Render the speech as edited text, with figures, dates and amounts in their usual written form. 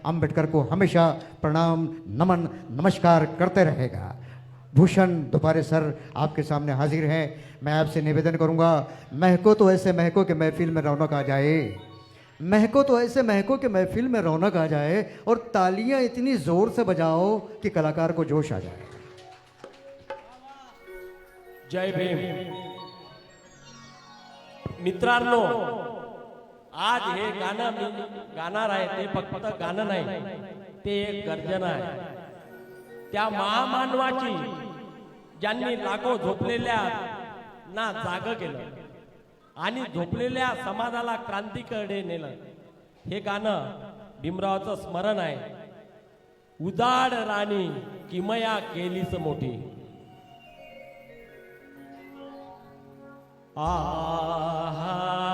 अंबेडकर को हमेशा प्रणाम नमन नमस्कार करते रहेगा। भूषण दोबारे सर आपके सामने हाजिर हैं। मैं आपसे निवेदन करूंगा, महको तो ऐसे महको कि महफिल में रौनक आ जाए, महको तो ऐसे महको कि महफिल में रौनक आ जाए, और तालियां इतनी जोर से बजाओ कि कलाकार को जोश आ जाए। जय भीम। मित्रांनो, आज हे गाणं मी गाणार आहे ते फक्त गाणं नाही, ते एक गर्जना आहे त्या महामानवाची, ज्यांनी लाखो झोपलेल्या ना जाग केलं आणि झोपलेल्या समाजाला क्रांतीकडे नेलं। हे गाणं भीमरावाचं स्मरण आहे। उजाड राणी किमया केलीस मोठी, आहा